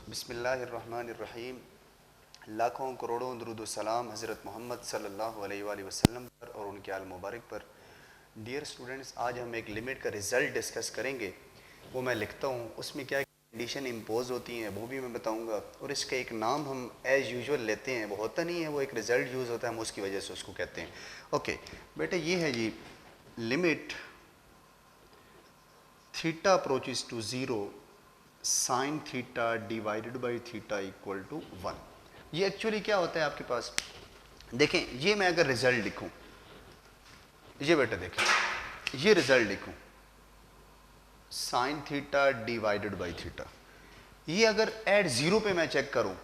बिस्मिल्लाहिर्रहमानिर्रहीम। लाखों करोड़ों दुरूद सलाम हज़रत मोहम्मद सल्लल्लाहु अलैहि वसल्लम पर और उनके आल मुबारक पर। डियर स्टूडेंट्स, आज हम एक लिमिट का रिज़ल्ट डिस्कस करेंगे। वो मैं लिखता हूँ, उसमें क्या कंडीशन इम्पोज होती हैं वो भी मैं बताऊँगा, और इसका एक नाम हम एज़ यूजुअल लेते हैं। वो होता नहीं है, वो एक रिज़ल्ट यूज़ होता है, हम उसकी वजह से उसको कहते हैं। ओके बेटा, ये है जी limit theta approaches to zero sine theta divided by theta equal to 1। ये एक्चुअली क्या होता है आपके पास, देखें, ये मैं अगर रिजल्ट लिखूं, ये बेटा देखें, ये रिजल्ट लिखूं sign theta divided by theta, ये अगर एट जीरो पे मैं चेक करूं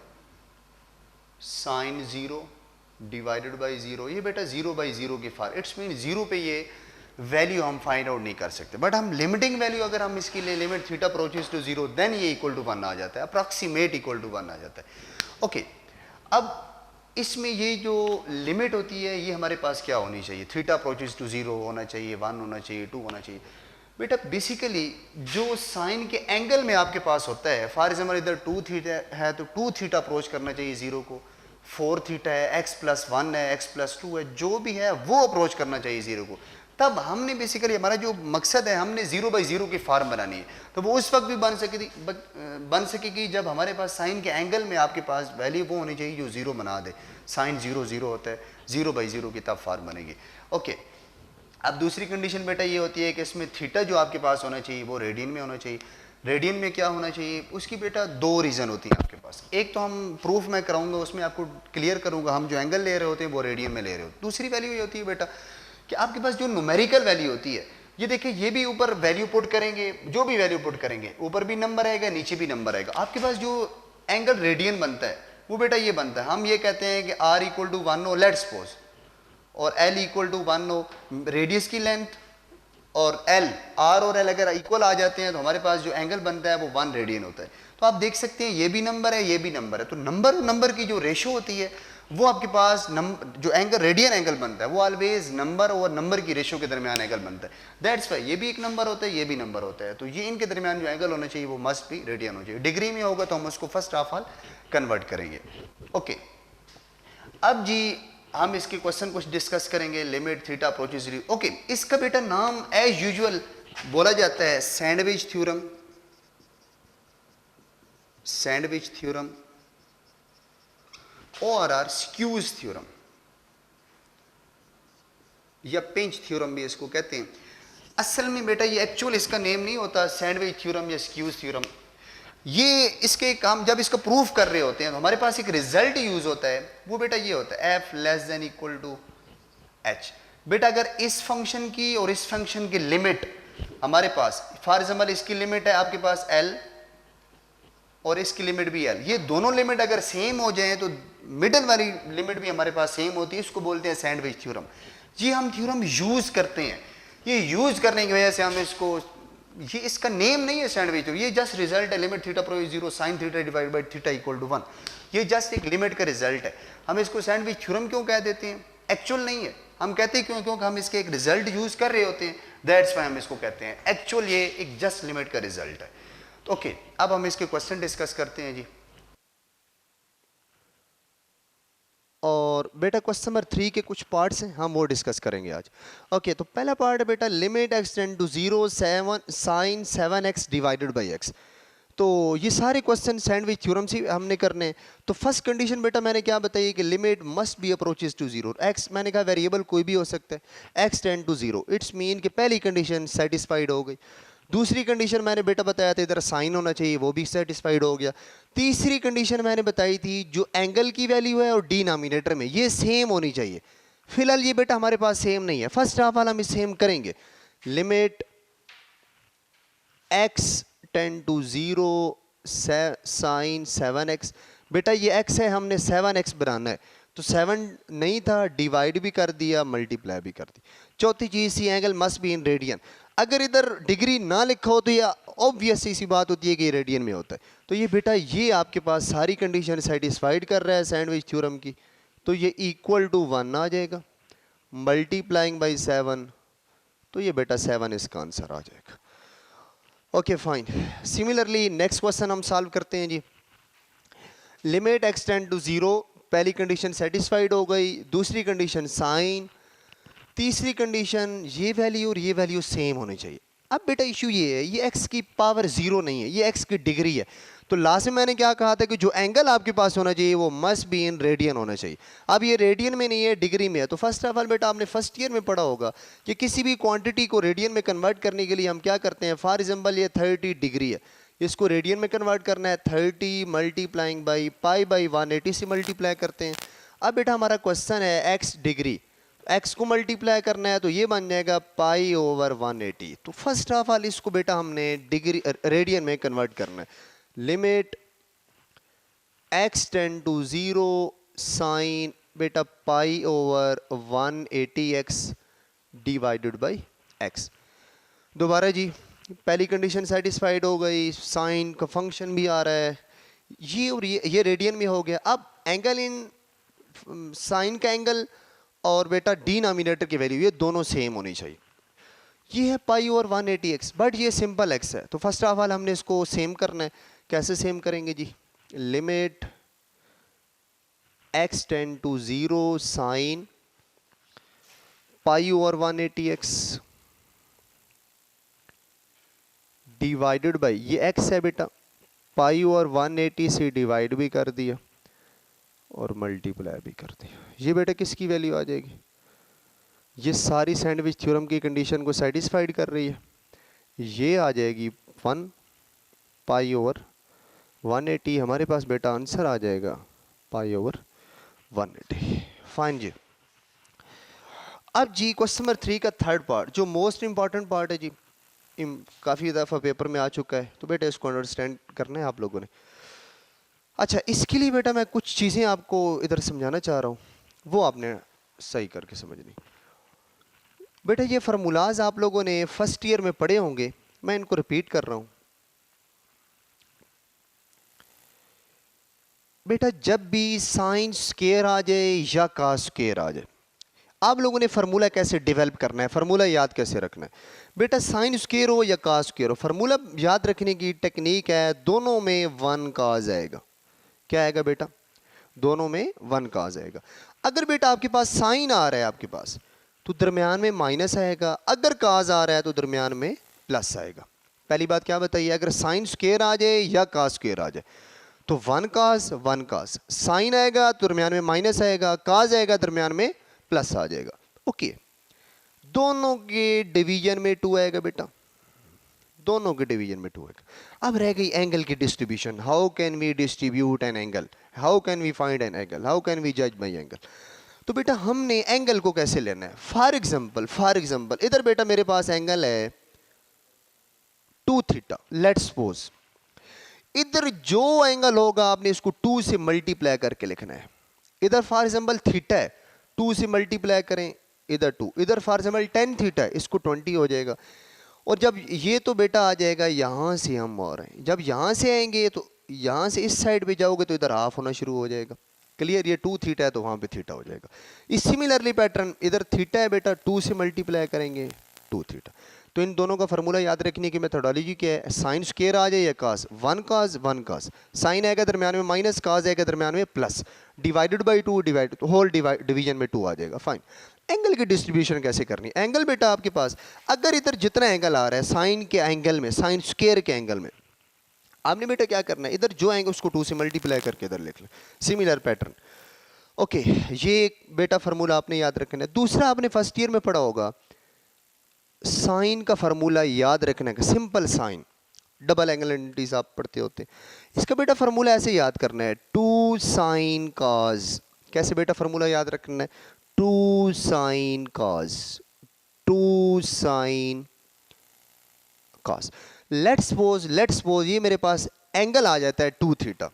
sine zero divided by zero, ये बेटा जीरो बाई जीरो की फार, इट्स मीन जीरो पे ये वैल्यू हम फाइंड आउट नहीं कर सकते। बट हम लिमिटिंग वैल्यू अगर हम इसके लिए limit theta approaches to zero, then ये इक्वल टू 1 आ जाता है, अप्रॉक्सीमेट इक्वल टू 1 आ जाता है। ओके, अब इसमें ये जो लिमिट होती है ये हमारे पास क्या होनी चाहिए, थीटा अप्रोचेस टू जीरो होना चाहिए, 1 होना चाहिए, 2 होना चाहिए। बेटा बेसिकली जो साइन के एंगल में आपके पास होता है, फॉर एग्जाम्पल इधर 2 थीटा है तो 2 थीटा अप्रोच करना चाहिए जीरो को, 4 थीटा है, x प्लस 1 है, x प्लस 2 है, जो भी है वो अप्रोच करना चाहिए जीरो को। तब हमने बेसिकली, हमारा जो मकसद है, हमने जीरो बाई जीरो की फार्म बनानी है, तो वो उस वक्त भी बन सकेगी जब हमारे पास साइन के एंगल में आपके पास वैल्यू वो होनी चाहिए जो जीरो बना दे। साइन जीरो जीरो होता है, जीरो बाई जीरो की तब फार्म बनेगी। ओके, अब दूसरी कंडीशन बेटा ये होती है कि इसमें थीटा जो आपके पास होना चाहिए वो रेडियन में होना चाहिए। रेडियन में क्या होना चाहिए, उसकी बेटा दो रीज़न होती हैं आपके पास। एक तो हम प्रूफ मैं कराऊंगा, उसमें आपको क्लियर करूंगा हम जो एंगल ले रहे होते हैं वो रेडियन में ले रहे हो। दूसरी वैल्यू ये होती है बेटा कि आपके पास जो न्यूमेरिकल वैल्यू होती है, ये देखिए, ये भी ऊपर वैल्यू पुट करेंगे, जो भी वैल्यू पुट करेंगे ऊपर भी नंबर आएगा, नीचे भी नंबर आएगा। आपके पास जो एंगल रेडियन बनता है वो बेटा ये बनता है, हम ये कहते हैं कि r इक्वल टू 1 हो, लेट सपोज, और l इक्वल टू 1 हो रेडियस की लेंथ, और l, r और l अगर इक्वल आ जाते हैं तो हमारे पास जो एंगल बनता है वो 1 रेडियन होता है। तो आप देख सकते हैं ये भी नंबर है, ये भी नंबर है, तो नंबर और नंबर की जो रेशो होती है वो आपके पास जो एंगल रेडियन एंगल बनता है वो ऑलवेज नंबर और नंबर की रेशो के दरमियान एंगल बनता है। दैट्स वाई ये भी एक नंबर होता है, ये भी नंबर होता है, तो ये इनके दरमियान जो एंगल होना चाहिए वो मस्ट भी रेडियन हो चाहिए। डिग्री में होगा तो हम उसको फर्स्ट ऑफ ऑल कन्वर्ट करेंगे। ओके, अब जी हम इसके क्वेश्चन कुछ डिस्कस करेंगे। लिमिट थीटा अप्रोचेस, ओके, इसका बेटा नाम एज यूजुअल बोला जाता है सैंडविच थ्योरम, सैंडविच थ्योरम और स्क्यूज थ्योरम या पिंच थ्योरम भी इसको कहते हैं। असल में बेटा ये एक्चुअल इसका नेम नहीं होता सैंडविच थ्योरम या स्क्यूज थ्योरम। ये इसके काम जब इसका प्रूफ कर रहे होते हैं तो हमारे पास एक रिजल्ट यूज होता है, वो बेटा ये होता है f less than equal to h। बेटा अगर इस फंक्शन की और इस फंक्शन की लिमिट हमारे पास, फॉर एग्जाम्पल इसकी लिमिट है आपके पास l और इसकी लिमिट भी l, ये दोनों लिमिट अगर सेम हो जाए तो मिडिल वाली लिमिट भी हमारे पास सेम होती है, इसको बोलते हैं सैंडविच थ्योरम। ये हम थ्योरम यूज करते हैं, ये यूज करने की वजह से हम इसको, ये इसका नेम नहीं है सैंडविच थ्योरम, ये जस्ट रिजल्ट है, limit theta approach zero sine theta divide by theta equal to 1, ये जस्ट एक लिमिट का रिजल्ट है। हम इसको सैंडविच थ्योरम क्यों कह देते हैं, एक्चुअल नहीं है, हम कहते हैं क्यों, क्योंकि हम इसके एक रिजल्ट यूज कर रहे होते हैं, दैट्स व्हाई हम इसको कहते हैं। एक्चुअल ये एक जस्ट लिमिट का रिजल्ट है। तो ओके, अब हम इसके क्वेश्चन डिस्कस करते हैं जी। और बेटा क्वेश्चन नंबर 3 के कुछ पार्ट्स हैं, हम वो डिस्कस करेंगे आज। ओके, तो पहला पार्ट है बेटा limit x tend to 0 sine 7x divided by x। तो ये सारे क्वेश्चन सैंडविच थ्योरम से हमने करने हैं। तो फर्स्ट कंडीशन बेटा मैंने क्या बताई कि limit must be approaches to 0, x मैंने कहा वेरिएबल कोई भी हो सकता है, x tend to 0, it's mean कि पहली कंडीशन सेटिस्फाइड हो गई। दूसरी कंडीशन मैंने बेटा बताया था इधर साइन होना चाहिए, वो भी सेटिस्फाइड हो गया। तीसरी कंडीशन मैंने बताई थी जो एंगल की वैल्यू है और डिनोमिनेटर में ये सेम होनी चाहिए। फिलहाल ये बेटा हमारे पास सेम नहीं है, फर्स्ट ऑफ ऑल हम सेम करेंगे। Limit x tend to 0 sine 7x, बेटा ये x है, हमने 7x बनाना है, तो 7 नहीं था, डिवाइड भी कर दिया, मल्टीप्लाई भी कर दी। चौथी चीज c angle must be in radian. अगर इधर डिग्री ना लिखा हो तो ये ऑब्वियस सी बात होती है कि रेडियन में होता है। तो ये बेटा ये आपके पास सारी कंडीशन सेटिस्फाइड कर रहा है सैंडविच थ्योरम की, तो ये इक्वल टू 1 आ जाएगा, मल्टीप्लाइंग बाई 7, तो ये बेटा 7 इसका आंसर आ जाएगा। Okay fine. Similarly next question हम सॉल्व करते हैं जी। लिमिट एक्स टेंड टू 0, पहली कंडीशन सेटिस्फाइड हो गई, दूसरी कंडीशन साइन, तीसरी कंडीशन ये वैल्यू और ये वैल्यू सेम होनी चाहिए। अब बेटा इशू ये है, ये x की पावर 0 नहीं है, ये x की डिग्री है। तो लास्ट में मैंने क्या कहा था कि जो एंगल आपके पास होना चाहिए वो मस्ट बी इन रेडियन होना चाहिए। अब ये रेडियन में नहीं है, डिग्री में है। तो फर्स्ट ऑफ ऑल बेटा आपने फर्स्ट ईयर में पढ़ा होगा कि किसी भी क्वांटिटी को रेडियन में कन्वर्ट करने के लिए हम क्या करते हैं। फॉर एग्जाम्पल ये 30 डिग्री है, इसको रेडियन में कन्वर्ट करना है, 30 मल्टीप्लाइंग बाई पाई बाई 180 से मल्टीप्लाई करते हैं। अब बेटा हमारा क्वेश्चन है x डिग्री, x को मल्टीप्लाई करना है तो ये बन जाएगा पाई ओवर 180। तो फर्स्ट ऑफ ऑल इसको बेटा हमने डिग्री रेडियन में कन्वर्ट करना है। Limit x tend to 0 sine बेटा pi over 180x divided by x। दोबारा जी, पहली कंडीशन सेटिस्फाइड हो गई, साइन का फंक्शन भी आ रहा है, ये और ये रेडियन में हो गया। अब एंगल इन साइन का एंगल और बेटा डिनोमिनेटर की वैल्यू ये दोनों सेम होनी चाहिए। ये है पाई ओवर 180x, बट ये सिंपल x है। तो फर्स्ट ऑफ ऑल हमने इसको सेम करना है। कैसे सेम करेंगे जी? Limit x tend to 0 sine pi over 180x divided by, ये x है बेटा, पाई ओवर 180 से डिवाइड भी कर दिया और मल्टीप्लाई भी कर दिया। ये बेटा किसकी वैल्यू आ जाएगी? ये सारी सैंडविच थ्योरम की कंडीशन को सेटिस्फाइड कर रही है। ये आ जाएगी 1 पाई ओवर 180। हमारे पास बेटा आंसर आ जाएगा पाई ओवर 180। फाइन जी। अब जी क्वेश्चन नंबर 3 का थर्ड पार्ट जो मोस्ट इंपॉर्टेंट पार्ट है जी, काफ़ी दफ़ा पेपर में आ चुका है, तो बेटा इसको अंडरस्टैंड करना है आप लोगों ने। अच्छा, इसके लिए बेटा मैं कुछ चीज़ें आपको इधर समझाना चाह रहा हूँ, वो आपने सही करके समझनी। बेटा ये फार्मूलाज आप लोगों ने फर्स्ट ईयर में पढ़े होंगे, मैं इनको रिपीट कर रहा हूँ। बेटा जब भी साइन स्क्वायर आ जाए या कॉस स्क्वायर आ जाए, आप लोगों ने फार्मूला कैसे डेवलप करना है, फार्मूला याद कैसे रखना है। बेटा साइन स्क्वायर हो या कॉस स्क्वायर हो, फार्मूला याद रखने की टेक्निक है, दोनों में 1 कॉस आएगा। क्या आएगा बेटा? दोनों में 1 कॉस आएगा। अगर बेटा आपके पास साइन आ रहा है आपके पास, तो दरमियान में माइनस आएगा। अगर कॉस आ रहा है तो दरमियान में प्लस आएगा। पहली बात क्या बताइए, अगर साइन स्क्वायर आ जाए या कॉस स्क्वायर आ जाए तो 1 कॉस 1 कॉस, साइन आएगा तो दरमियान में माइनस आएगा, कॉस आएगा दरमियान में प्लस आ जाएगा। ओके, दोनों के डिवीजन में 2 आएगा बेटा, दोनों के डिवीजन में 2 आएगा। अब रह गई एंगल की distribution. How can we distribute an angle, how can we find an angle, how can we जज बाय एंगल। तो बेटा हमने एंगल को कैसे लेना है। फॉर एग्जांपल इधर बेटा मेरे पास एंगल है 2 थीटा। लेट्स सपोज इधर जो एंगल होगा आपने इसको 2 से मल्टीप्लाई करके लिखना है। इधर फॉर एग्जांपल थीटा है, 2 से मल्टीप्लाई करें, इधर 2, इधर फॉर एग्जांपल 10 थीटा है, इसको 20 हो जाएगा। और जब ये तो बेटा आ जाएगा यहाँ से, हम और हैं जब यहाँ से आएंगे तो यहाँ से इस साइड पे जाओगे तो इधर हाफ होना शुरू हो जाएगा। क्लियर? ये 2 थीटा है तो वहाँ पे थीटा हो जाएगा। इस सिमिलरली पैटर्न इधर थीटा है बेटा, 2 से मल्टीप्लाई करेंगे 2 थीटा। तो इन दोनों का फार्मूला याद रखने की मेथोडोलॉजी क्या है। साइन स्क्वायर आ जाए या कॉस, 1 कॉस 1 कॉस, साइन आएगा दरमियान में माइनस, कॉस आएगा दरमियान में प्लस, डिवाइडेड बाई 2, डिवाइड तो होल डिवीजन में 2 आ जाएगा। फाइन। एंगल की डिस्ट्रीब्यूशन कैसे करनी है। एंगल बेटा आपके पास अगर इधर जितना एंगल आ रहा है साइन के एंगल में, साइन स्क्वायर के एंगल में, आपने बेटा क्या करना है, इधर जो एंगल उसको 2 से मल्टीप्लाई करके इधर लिख लें। Similar pattern. ओके, ये बेटा फार्मूला आपने याद रखना है। दूसरा आपने फर्स्ट ईयर में पढ़ा होगा, साइन का फार्मूला याद रखना है। Simple sine, double angle identities आप पढ़ते होते हैं। इसका बेटा फार्मूला ऐसे याद करना है, 2 साइन कॉस। कैसे बेटा फार्मूला याद रखना है, 2 sine cos, 2 sine cos. Let's suppose ये मेरे पास एंगल आ जाता है 2 थीटा।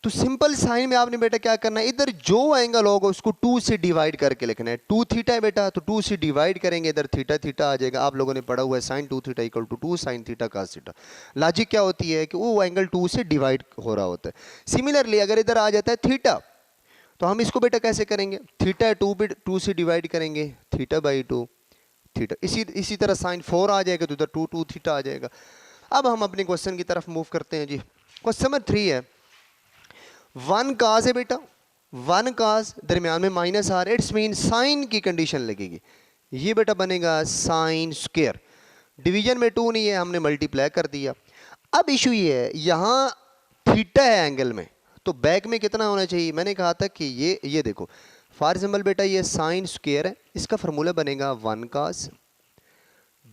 तो सिंपल साइन में आपने बेटा क्या करना है, इधर जो एंगल होगा उसको 2 से डिवाइड करके लिखना है। 2 थीटा है बेटा, तो 2 से डिवाइड करेंगे, इधर थीटा थीटा आ जाएगा। आप लोगों ने पढ़ा हुआ है sine 2 theta equal to 2 sine theta cos theta. Logic क्या होती है कि वो एंगल 2 से डिवाइड हो रहा होता है। सिमिलरली अगर इधर आ जाता है थीटा, तो हम इसको बेटा कैसे करेंगे, थीटा 2 से डिवाइड करेंगे, थीटा बाई 2 थीटा। इसी तरह साइन 4 आ जाएगा तो इधर 2 थीटा आ जाएगा। अब हम अपने क्वेश्चन की तरफ मूव करते हैं जी। क्वेश्चन नंबर 3 है, वन काज है बेटा, वन काज दरमियान में minus R, it's mean sine की कंडीशन लगेगी, ये बेटा बनेगा साइन स्क्वायर। डिवीजन में 2 नहीं है, हमने मल्टीप्लाई कर दिया। अब इशू ये है, यहाँ थीटा है एंगल में, तो बैक में कितना होना चाहिए? मैंने कहा था कि ये देखो फॉर एग्जाम्पल बेटा ये साइन स्क्वायर है, इसका फार्मूला बनेगा 1 cos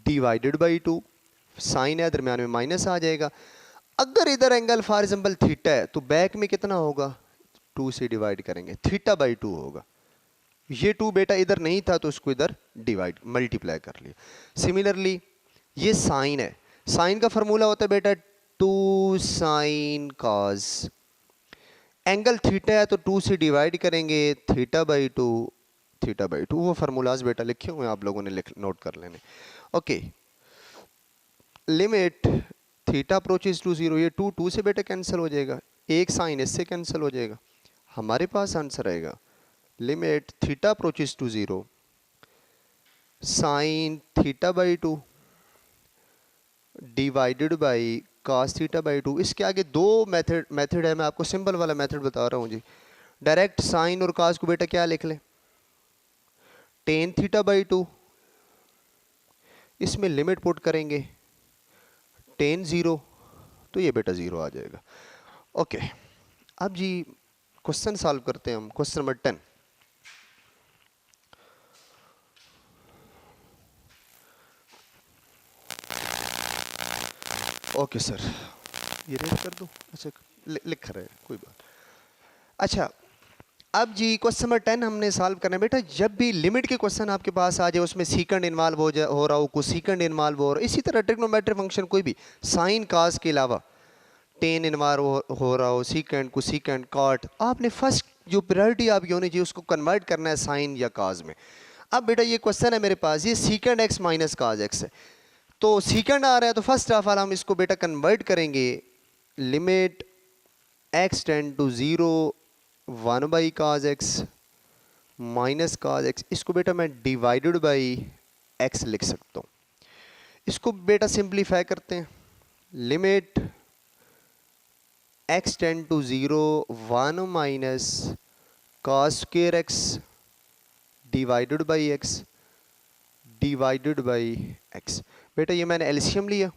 डिवाइडेड बाई 2, साइन है दरमियान में माइनस आ जाएगा। अगर इधर एंगल फॉर एग्जाम्पल थीटा है तो बैक में कितना होगा? 2 से डिवाइड करेंगे, थीटा बाई 2 होगा। ये 2 बेटा इधर नहीं था तो इसको इधर डिवाइड मल्टीप्लाई कर लिया। सिमिलरली ये साइन है, साइन का फार्मूला होता है बेटा 2 sin cos, एंगल थीटा है तो 2 से डिवाइड करेंगे, थीटा बाई 2, थीटा बाई 2। वो फार्मूलाज बेटा लिखे हुए हैं, आप लोगों ने नोट कर लेने। Okay, limit theta approaches to 0, ये 2 से बेटा कैंसिल हो जाएगा, एक साइन इससे कैंसिल हो जाएगा, हमारे पास आंसर आएगा limit theta approaches to 0 sine theta by 2 divided by cos theta by 2। इसके आगे 2 मेथड है, मैं आपको सिंपल वाला मेथड बता रहा हूँ जी। डायरेक्ट साइन और cos को बेटा क्या लिख लें? टेन थीटा बाई 2, इसमें लिमिट पुट करेंगे टेन 0, तो ये बेटा 0 आ जाएगा। ओके, अब जी क्वेश्चन सॉल्व करते हैं हम, क्वेश्चन नंबर 10। ओके सर, ये रेड कर दूँ? अच्छा लिख रहे हैं, कोई बात। अच्छा, अब जी क्वेश्चन नंबर 10 हमने सॉल्व करना है बेटा। जब भी लिमिट के क्वेश्चन आपके पास आ जाए, उसमें सीकेंड इन्वॉल्व हो रहा हो, कुछ सीकेंड इन्वॉल्व हो रहा हो, इसी तरह ट्रिग्नोमेट्रिक फंक्शन कोई भी साइन कास के अलावा टेन इन्वॉल्व हो रहा हो, सीकेंड को सीकेंड कॉट, आपने फर्स्ट जो प्रायोरिटी आपकी होनी चाहिए उसको कन्वर्ट करना है साइन या काज में। अब बेटा ये क्वेश्चन है मेरे पास, ये सीकेंड एक्स माइनस काज एक्स है, तो सीकेंड आ रहा है, तो फर्स्ट ऑफ ऑल हम इसको बेटा कन्वर्ट करेंगे, limit x tend to 0 1 by cos x minus cos x, इसको बेटा मैं डिवाइडेड बाई एक्स लिख सकता हूँ। इसको बेटा सिंप्लीफाई करते हैं, limit x tend to 0 1 minus cos square x divided by x divided by x. बेटा ये मैंने एलसीएम लिया,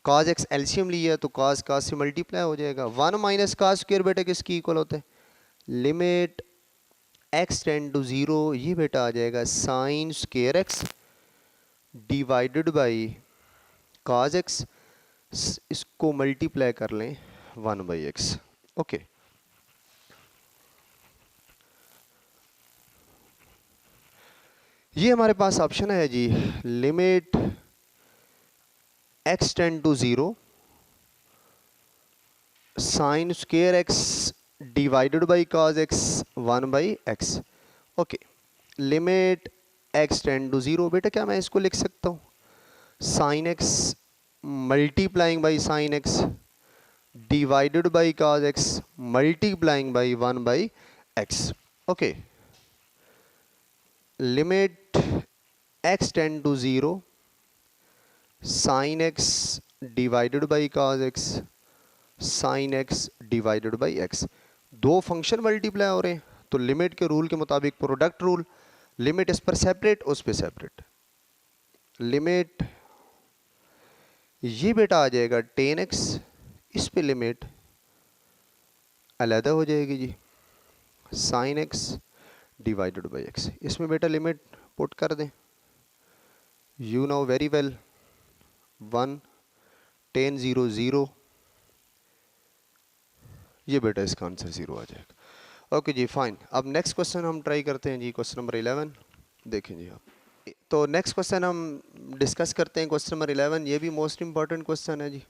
cos x एलसीएम लिया तो cos से मल्टीप्लाई हो जाएगा। 1 माइनस cos स्क्वायर बेटा किसकी इक्वल होता है? लिमिट x टेंड टू 0, ये बेटा आ जाएगा sine square x divided by cos x, इसको मल्टीप्लाई कर लें 1 बाई एक्स। ओके, ये हमारे पास ऑप्शन है जी, limit x tend to 0 sine square x divided by cos x 1 by x। Okay, limit x tend to 0, बेटा क्या मैं इसको लिख सकता हूँ sine x multiplying by sine x divided by cos x multiplying by 1 by x। Okay, limit x tend to 0 sine x divided by cos x sine x divided by x। दो function multiply हो रहे हैं तो limit के rule के मुताबिक product rule, limit इस पर सेपरेट उस पर सेपरेट, लिमिट ये बेटा आ जाएगा टेन x, इस पे लिमिट अलहदा हो जाएगी जी sine x divided by x। इसमें बेटा लिमिट पुट कर दें, यू नो वेरी वेल 1 10 0 0, ये बेटा इसका आंसर 0 आ जाएगा। ओके जी फाइन। अब नेक्स्ट क्वेश्चन हम ट्राई करते हैं जी, क्वेश्चन नंबर 11 देखें जी आप। तो नेक्स्ट क्वेश्चन हम डिस्कस करते हैं, क्वेश्चन नंबर 11, ये भी मोस्ट इंपॉर्टेंट क्वेश्चन है जी।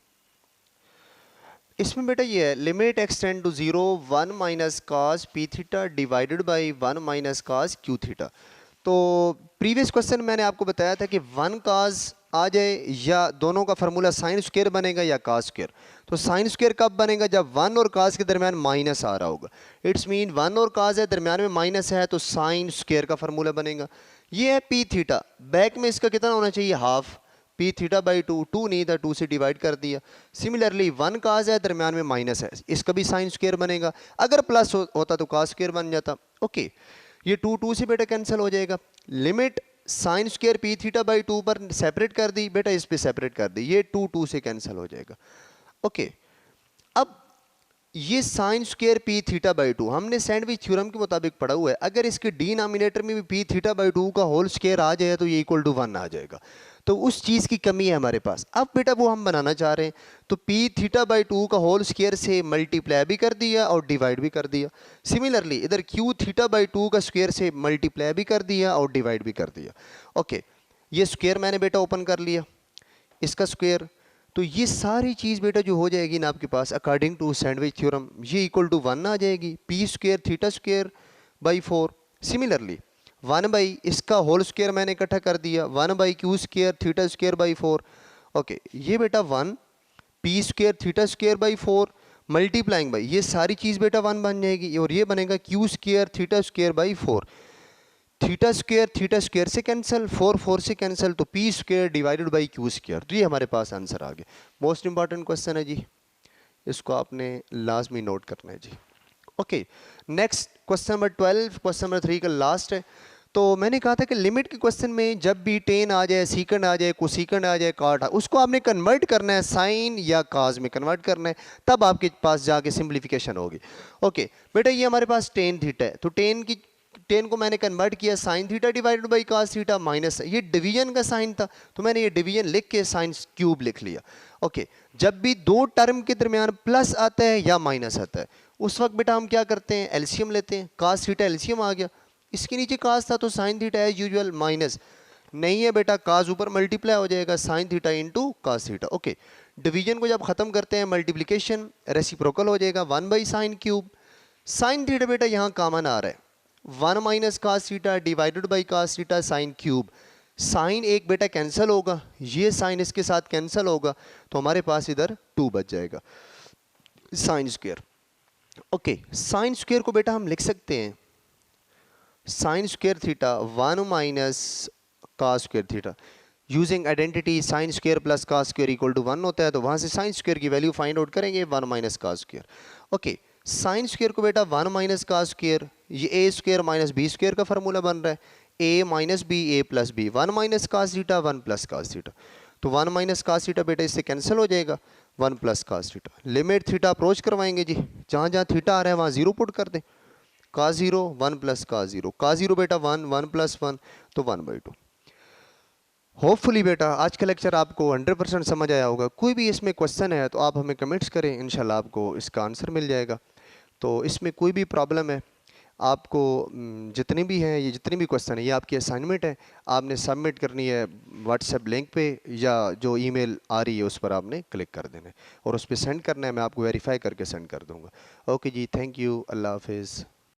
इसमें बेटा ये है, limit x tend to 0 1 minus cos p theta divided by 1 minus cos q theta. तो प्रीवियस क्वेश्चन मैंने आपको बताया था कि 1 काज आ जाए या दोनों का फार्मूला साइन स्क्वायर बनेगा या काज स्क्वायर। तो साइन स्क्वायर कब बनेगा? जब 1 और काज के दरमियान माइनस आ रहा होगा। इट्स मीन 1 और काज है, दरमियान में माइनस है, तो साइन स्क्वायर का फार्मूला बनेगा। ये है पी थीटा, बैक में इसका कितना होना चाहिए? Half. P theta by two, two नहीं था, टू से डिवाइड कर दिया। सिमिलरली 1 काज है, दरम्यान में माइनस है, इसका भी साइन स्क्वायर बनेगा। अगर प्लस होता तो काज स्क्वायर बन जाता। ओके, ये टू टू से बेटा कैंसिल हो जाएगा। Limit sine square P theta by to पर सेपरेट कर दी बेटा, इस पे सेपरेट कर दी, ये टू टू से कैंसिल हो जाएगा। ओके, अब ये sine square P theta by to हमने सैंडविच थ्योरम के मुताबिक पढ़ा हुआ है। अगर इसके डिनोमिनेटर में भी पी थीटा बाई टू का होल स्क्वायर आ जाए तो ये इक्वल टू 1 आ जाएगा। तो उस चीज़ की कमी है हमारे पास। अब बेटा वो हम बनाना चाह रहे हैं, तो पी थीटा बाई टू का होल स्क्वायर से मल्टीप्लाई भी कर दिया और डिवाइड भी कर दिया। सिमिलरली इधर क्यू थीटा बाई टू का स्क्वायर से मल्टीप्लाई भी कर दिया और डिवाइड भी कर दिया। ओके, ये स्क्वायर मैंने बेटा ओपन कर लिया, इसका स्क्वायर, तो ये सारी चीज़ बेटा जो हो जाएगी ना आपके पास अकॉर्डिंग टू सैंडविच थ्योरम, ये इक्वल टू 1 आ जाएगी, P square theta square by 4। Similarly 1 by इसका होल स्क्वायर मैंने इकट्ठा कर दिया, 1 by Q square theta square by 4। Okay, ये बेटा 1 P square theta square by 4 multiplying by, ये सारी चीज़ बेटा 1 बन जाएगी और ये बनेगा Q square theta square by 4। Theta square से कैंसिल, 4 4 से कैंसिल, तो P square divided by Q square. तो ये हमारे पास आंसर आ गया। मोस्ट इंपॉर्टेंट क्वेश्चन है जी, इसको आपने लाजमी नोट करना है जी। Okay, next question number 12, question number 3 का लास्ट है। तो मैंने कहा था कि लिमिट के क्वेश्चन में जब भी टेन आ जाए, सीकेंड आ जाए, कोसीकेंड आ जाए, कॉट, उसको आपने कन्वर्ट करना है साइन या काज में कन्वर्ट करना है, तब आपके पास जाके सिंप्लीफिकेशन होगी। ओके बेटा, ये हमारे पास टेन थीटा है, तो टेन को मैंने कन्वर्ट किया sine theta divided by cos theta minus, ये डिवीजन का साइन था तो मैंने ये डिवीजन लिख के साइन क्यूब लिख लिया। ओके, जब भी दो टर्म के दरमियान प्लस आता है या माइनस आता है उस वक्त बेटा हम क्या करते हैं, एलसीएम लेते हैं। कास थीटा एलसीएम आ गया, इसके नीचे कास था तो sine theta as usual minus, नहीं है बेटा कास ऊपर मल्टीप्लाई हो जाएगा sine theta into cos theta. Okay, division को जब खत्म करते हैं मल्टीप्लिकेशन रेसिप्रोकल हो जाएगा 1 by sine cube. Sine theta बेटा यहाँ कॉमन आ रहा है, 1 minus cos theta divided by cos theta sine cube. Sine एक बेटा कैंसिल होगा, ये साइन इसके साथ कैंसिल होगा, तो हमारे पास इधर 2 बच जाएगा sine square. Okay, sine square को बेटा हम लिख सकते हैं sine square theta 1 minus cos square theta. Using identity sine square plus cos square equal to 1 होता है, तो वहाँ से साइन स्क्वायर की वैल्यू फाइंड आउट करेंगे 1 minus cos square. Okay, sine square को बेटा 1 माइनस कास स्क्वायर, ये a square minus b square का फार्मूला बन रहा है, ए minus B A plus B, 1 minus cos theta 1 plus cos theta, तो 1 माइनस कास थीटा बेटा इससे कैंसिल हो जाएगा 1 plus cos theta. Limit theta approach करवाएंगे जी, जहाँ जहाँ थीटा आ रहा है वहाँ 0 पुट कर दें, कास 0 1 प्लस कास 0, कास 0 बेटा 1 1 प्लस 1 तो 1/2। होपफुली बेटा आज का लेक्चर आपको 100% समझ आया होगा। कोई भी इसमें क्वेश्चन है तो आप हमें कमेंट्स करें, इंशाल्लाह आपको इसका आंसर मिल जाएगा। तो इसमें कोई भी प्रॉब्लम है आपको, जितने भी हैं ये जितने भी क्वेश्चन है ये आपकी असाइनमेंट है, आपने सबमिट करनी है व्हाट्सएप लिंक पे या जो ईमेल आ रही है उस पर आपने क्लिक कर देना है और उस पर सेंड करना है, मैं आपको वेरीफाई करके सेंड कर दूँगा। ओके जी, थैंक यू, अल्लाह हाफिज़।